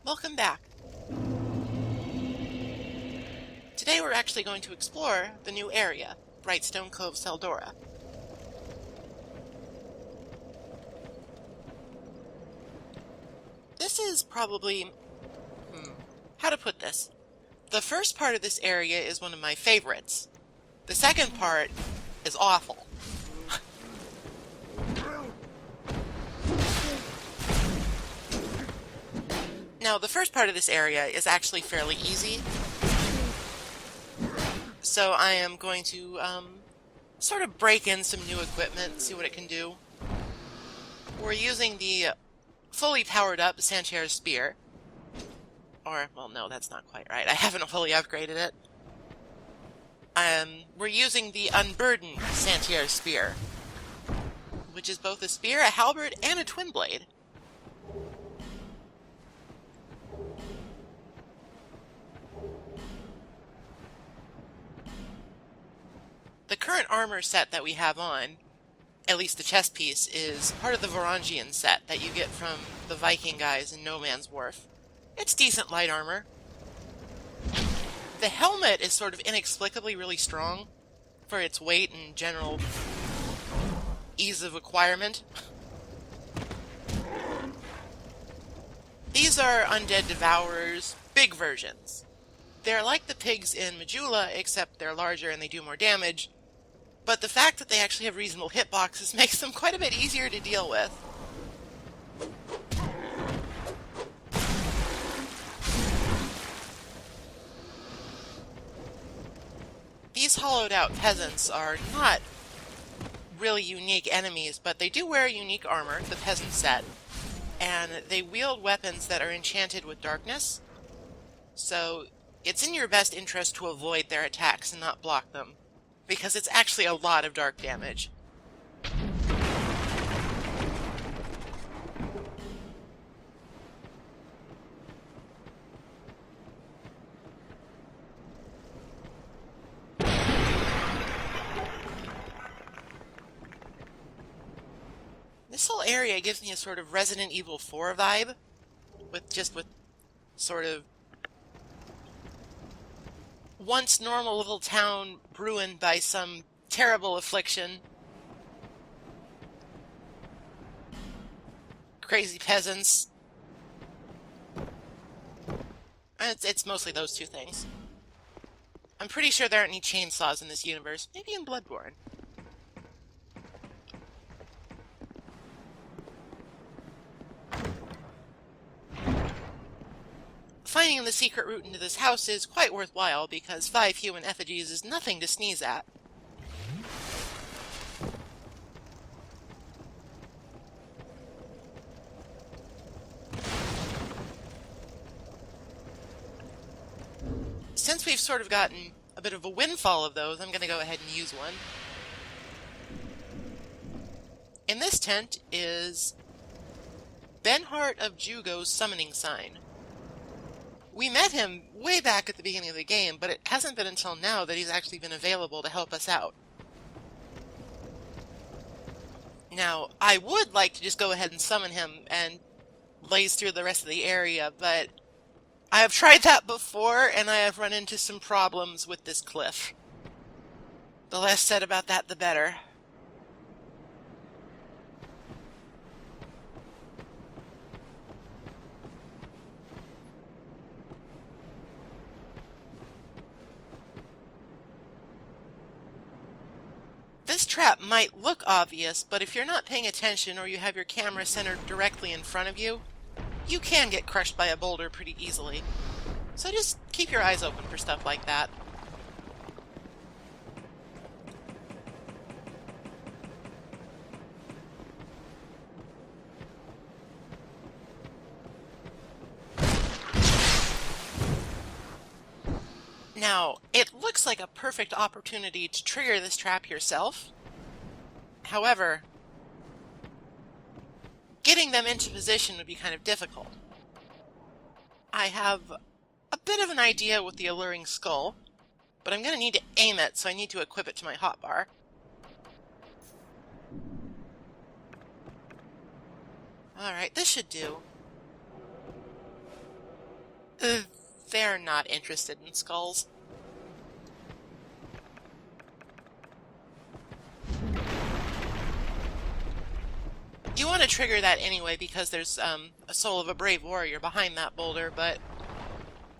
Welcome back. Today we're actually going to explore the new area, Brightstone Cove, Tseldora. This is probably... how to put this? The first part of this area is one of my favorites. The second part is awful. Now, the first part of this area is actually fairly easy. So I am going to sort of break in some new equipment, see what it can do. We're using the fully powered up Santia's spear. Or, well, no, that's not quite right. I haven't fully upgraded it. We're using the unburdened Santia's spear, which is both a spear, a halberd, and a twin blade. The current armor set that we have on, at least the chest piece, is part of the Varangian set that you get from the Viking guys in No Man's Wharf. It's decent light armor. The helmet is sort of inexplicably really strong for its weight and general ease of acquirement. These are Undead Devourers, big versions. They're like the pigs in Majula, except they're larger and they do more damage. But the fact that they actually have reasonable hitboxes makes them quite a bit easier to deal with. These hollowed out peasants are not really unique enemies, but they do wear unique armor, the peasant set, and they wield weapons that are enchanted with darkness, so it's in your best interest to avoid their attacks and not block them, because it's actually a lot of dark damage. This whole area gives me a sort of Resident Evil 4 vibe, with sort of once normal little town ruined by some terrible affliction. Crazy peasants. It's mostly those two things. I'm pretty sure there aren't any chainsaws in this universe. Maybe in Bloodborne. Finding the secret route into this house is quite worthwhile because 5 human effigies is nothing to sneeze at. Since we've sort of gotten a bit of a windfall of those, I'm going to go ahead and use one. In this tent is Benhart of Jugo's summoning sign. We met him way back at the beginning of the game, but it hasn't been until now that he's actually been available to help us out. Now, I would like to just go ahead and summon him and blaze through the rest of the area, but I have tried that before, and I have run into some problems with this cliff. The less said about that, the better. This trap might look obvious, but if you're not paying attention or you have your camera centered directly in front of you, you can get crushed by a boulder pretty easily. So just keep your eyes open for stuff like that. Now, it looks like a perfect opportunity to trigger this trap yourself. However, getting them into position would be kind of difficult. I have a bit of an idea with the alluring skull, but I'm going to need to aim it, so I need to equip it to my hotbar. Alright, this should do. They're not interested in skulls. You want to trigger that anyway because there's a soul of a brave warrior behind that boulder, but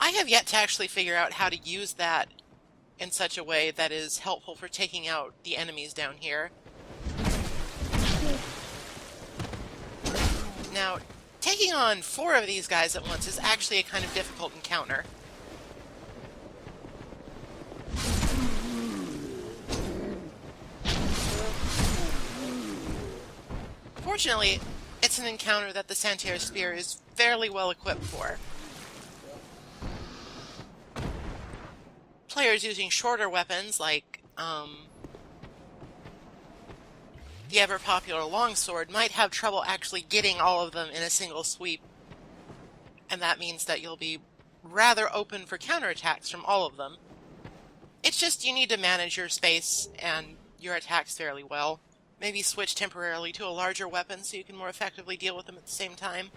I have yet to actually figure out how to use that in such a way that is helpful for taking out the enemies down here. Now, taking on 4 of these guys at once is actually a kind of difficult encounter. Fortunately, it's an encounter that the Santier Spear is fairly well equipped for. Players using shorter weapons like the ever-popular longsword might have trouble actually getting all of them in a single sweep, and that means that you'll be rather open for counterattacks from all of them. It's just you need to manage your space and your attacks fairly well. Maybe switch temporarily to a larger weapon so you can more effectively deal with them at the same time.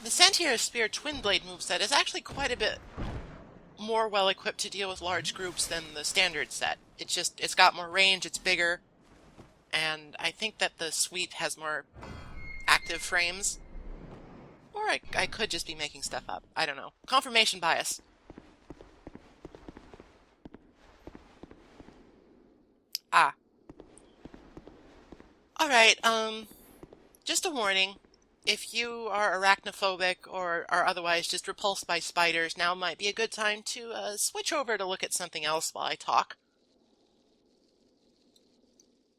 The Santier Spear Twin Blade moveset is actually quite a bit more well equipped to deal with large groups than the standard set. It's got more range, it's bigger, and I think that the sweep has more active frames. Or I could just be making stuff up. I don't know. Confirmation bias. Ah. Alright, just a warning. If you are arachnophobic or are otherwise just repulsed by spiders, now might be a good time to switch over to look at something else while I talk.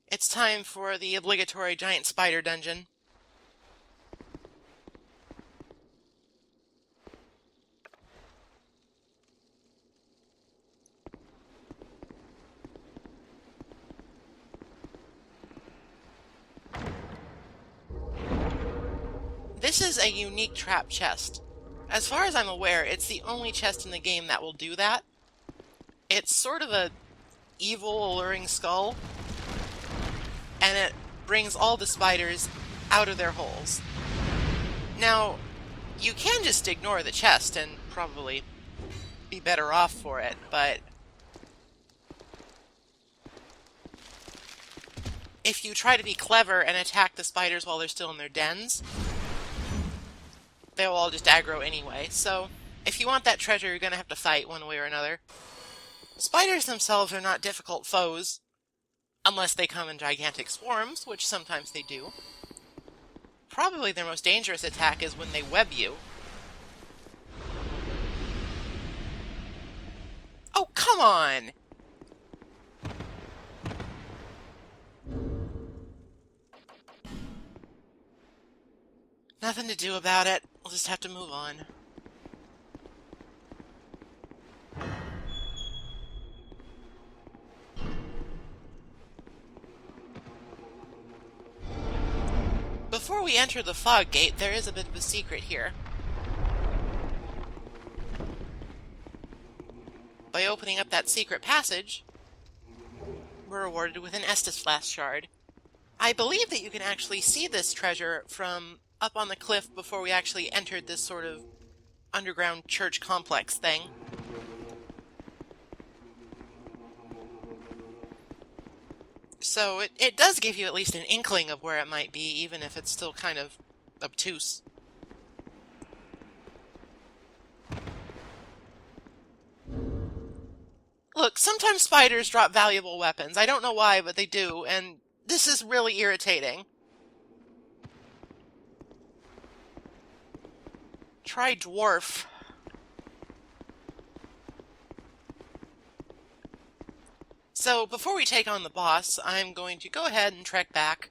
It's time for the obligatory giant spider dungeon. This is a unique trap chest. As far as I'm aware, it's the only chest in the game that will do that. It's sort of a evil, alluring skull, and it brings all the spiders out of their holes. Now, you can just ignore the chest and probably be better off for it, but if you try to be clever and attack the spiders while they're still in their dens, they'll all just aggro anyway, so if you want that treasure, you're going to have to fight one way or another. Spiders themselves are not difficult foes, unless they come in gigantic swarms, which sometimes they do. Probably their most dangerous attack is when they web you. Oh, come on! Nothing to do about it. We'll just have to move on. Before we enter the fog gate, there is a bit of a secret here. By opening up that secret passage, we're rewarded with an Estus Flask shard. I believe that you can actually see this treasure from up on the cliff before we actually entered this sort of underground church complex thing. So it does give you at least an inkling of where it might be, even if it's still kind of obtuse. Look, sometimes spiders drop valuable weapons. I don't know why, but they do, and this is really irritating. Try dwarf. So, before we take on the boss, I'm going to go ahead and trek back.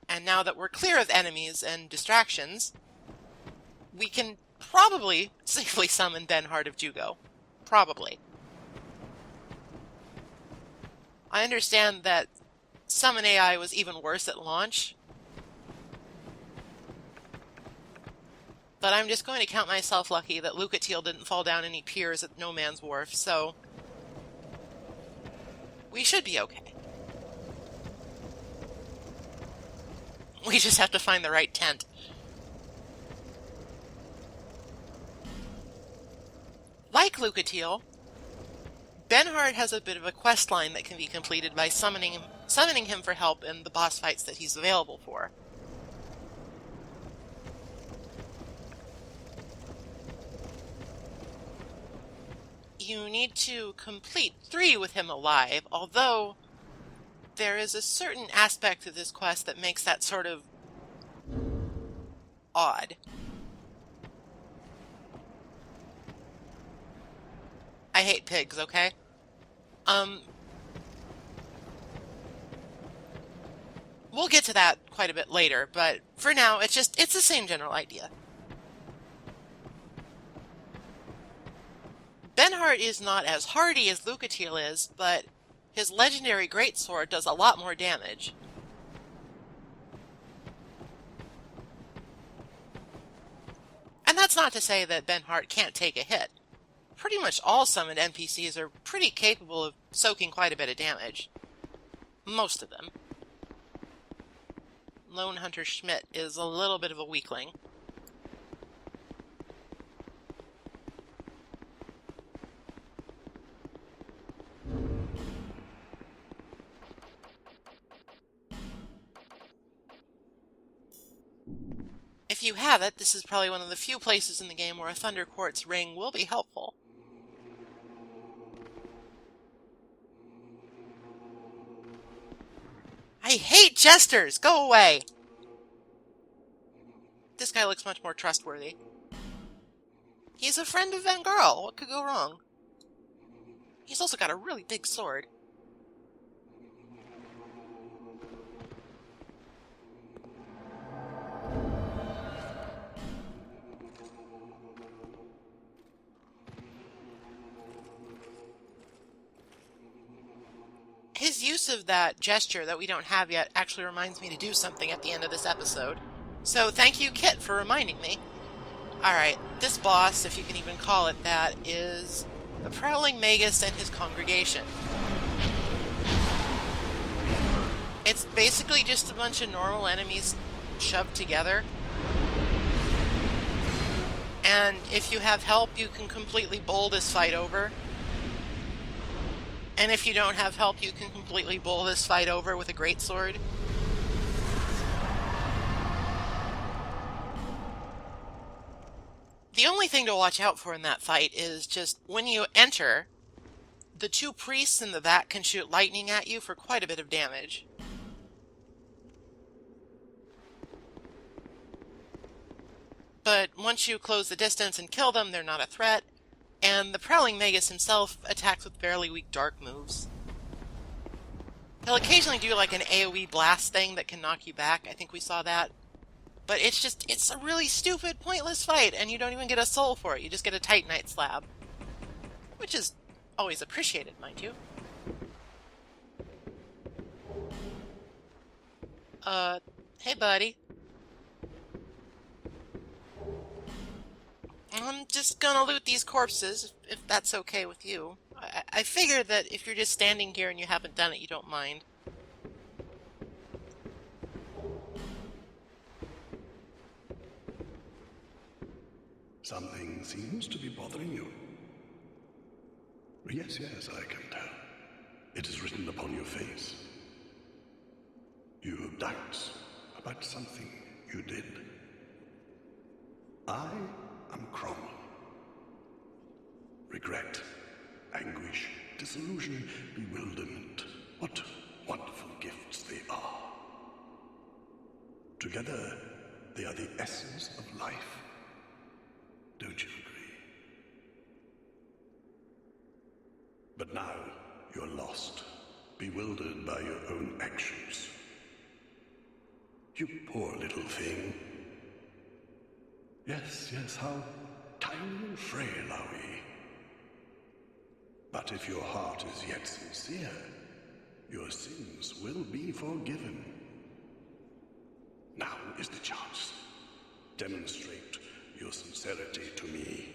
And now that we're clear of enemies and distractions, we can probably safely summon Ben Heart of Jugo. Probably. I understand that Summon AI was even worse at launch. But I'm just going to count myself lucky that Lucatiel didn't fall down any piers at No Man's Wharf, so we should be okay. We just have to find the right tent. Like Lucatiel, Benhard has a bit of a quest line that can be completed by summoning him for help in the boss fights that he's available for. You need to complete 3 with him alive, although there is a certain aspect of this quest that makes that sort of odd. I hate pigs, okay? We'll get to that quite a bit later, but for now, it's the same general idea. Benhard is not as hardy as Lucatiel is, but his legendary greatsword does a lot more damage. And that's not to say that Benhard can't take a hit. Pretty much all summoned NPCs are pretty capable of soaking quite a bit of damage. Most of them. Lone Hunter Schmidt is a little bit of a weakling. If you have it, this is probably one of the few places in the game where a Thunder Quartz ring will be helpful. I hate jesters! Go away! This guy looks much more trustworthy. He's a friend of Van Garl. What could go wrong? He's also got a really big sword. His use of that gesture that we don't have yet actually reminds me to do something at the end of this episode. So thank you, Kit, for reminding me. Alright, this boss, if you can even call it that, is the Prowling Magus and his congregation. It's basically just a bunch of normal enemies shoved together. And if you have help, you can completely bowl this fight over. And if you don't have help, you can completely bowl this fight over with a greatsword. The only thing to watch out for in that fight is just when you enter, the 2 priests in the back can shoot lightning at you for quite a bit of damage. But once you close the distance and kill them, they're not a threat. And the Prowling Magus himself attacks with fairly weak dark moves. He'll occasionally do like an AoE blast thing that can knock you back. I think we saw that. But it's a really stupid, pointless fight, and you don't even get a soul for it. You just get a Titanite slab. Which is always appreciated, mind you. Hey buddy. I'm just gonna loot these corpses, if that's okay with you. I figure that if you're just standing here and you haven't done it, you don't mind. Something seems to be bothering you. Yes, I can tell. It is written upon your face. You have doubts about something you did. I am Cromwell. Regret, anguish, disillusion, bewilderment. What wonderful gifts they are. Together, they are the essence of life. Don't you agree? But now you're lost, bewildered by your own actions. You poor little thing. Yes, how tiny and frail are we? But if your heart is yet sincere, your sins will be forgiven. Now is the chance. Demonstrate your sincerity to me.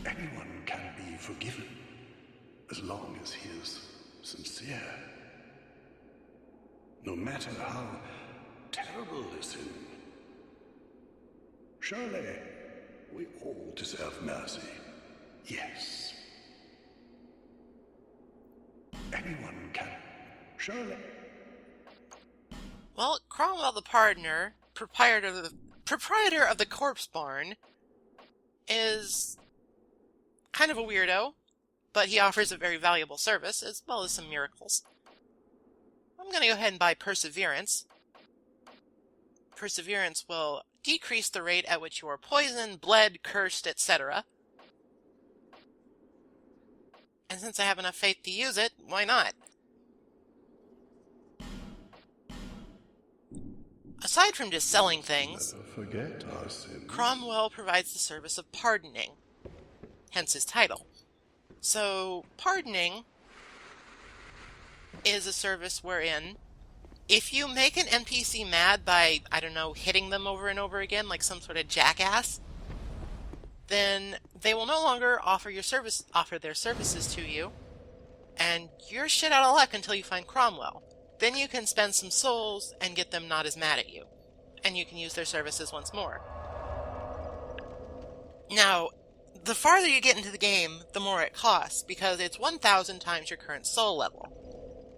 Anyone can be forgiven as long as he is sincere. No matter how terrible the sin. Surely, we all deserve mercy. Yes. Anyone can. Surely. Well, Cromwell the Pardoner, proprietor of the Corpse Barn, is kind of a weirdo, but he offers a very valuable service, as well as some miracles. I'm going to go ahead and buy Perseverance. Perseverance will decrease the rate at which you are poisoned, bled, cursed, etc. And since I have enough faith to use it, why not? Aside from just selling things, Never forget our sins. Cromwell provides the service of pardoning, hence his title. So, pardoning is a service wherein if you make an NPC mad by, I don't know, hitting them over and over again like some sort of jackass, then they will no longer offer their services to you, and you're shit out of luck until you find Cromwell. Then you can spend some souls and get them not as mad at you, and you can use their services once more. Now, the farther you get into the game, the more it costs, because it's 1,000 times your current soul level.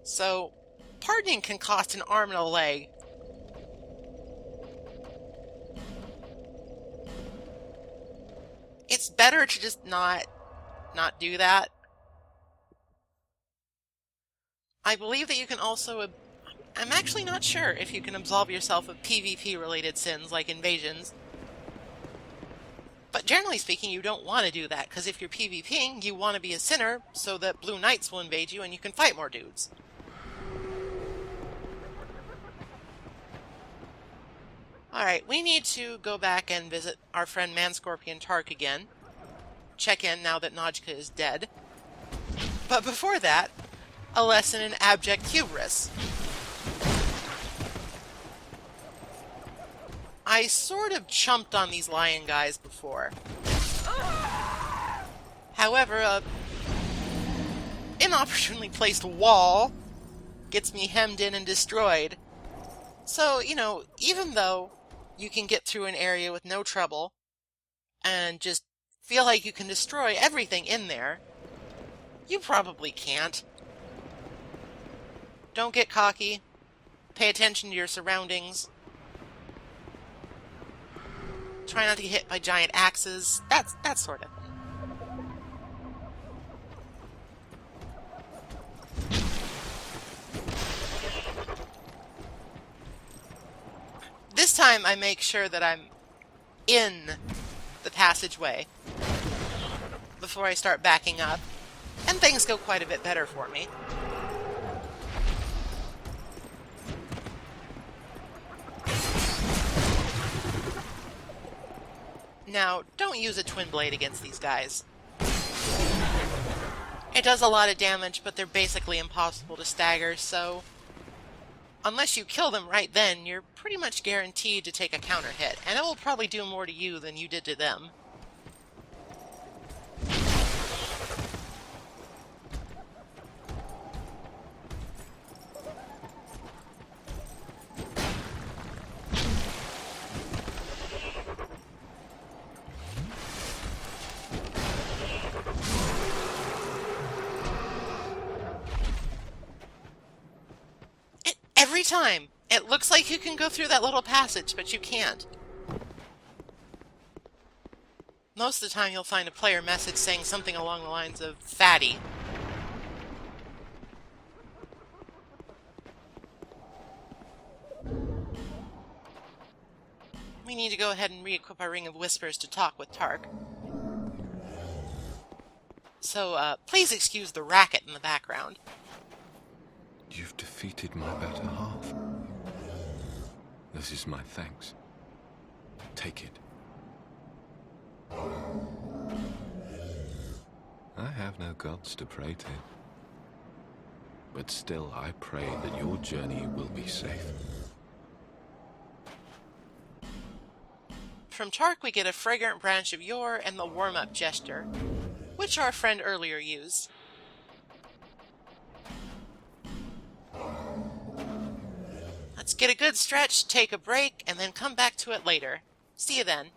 So, pardoning can cost an arm and a leg. It's better to just not do that. I believe that you can also... I'm actually not sure if you can absolve yourself of PvP-related sins like invasions. But generally speaking, you don't want to do that, because if you're PvPing, you want to be a sinner so that Blue Knights will invade you and you can fight more dudes. Alright, we need to go back and visit our friend Man-Scorpion Tark again. Check in now that Najka is dead. But before that, a lesson in abject hubris. I sort of chumped on these lion guys before. However, a inopportunely placed wall gets me hemmed in and destroyed. So, you know, even though you can get through an area with no trouble and just feel like you can destroy everything in there, you probably can't. Don't get cocky. Pay attention to your surroundings. Try not to get hit by giant axes. That sort of thing. This time I make sure that I'm in the passageway before I start backing up, and things go quite a bit better for me. Now, don't use a twin blade against these guys. It does a lot of damage, but they're basically impossible to stagger, so unless you kill them right then, you're pretty much guaranteed to take a counter hit, and it will probably do more to you than you did to them. Every time! It looks like you can go through that little passage, but you can't. Most of the time you'll find a player message saying something along the lines of, "Fatty." We need to go ahead and re-equip our Ring of Whispers to talk with Tark. So, please excuse the racket in the background. You've defeated my better half. This is my thanks. Take it. I have no gods to pray to. But still, I pray that your journey will be safe. from Tark we get a fragrant branch of yore and the warm-up gesture, which our friend earlier used. Let's get a good stretch, take a break, and then come back to it later. See you then.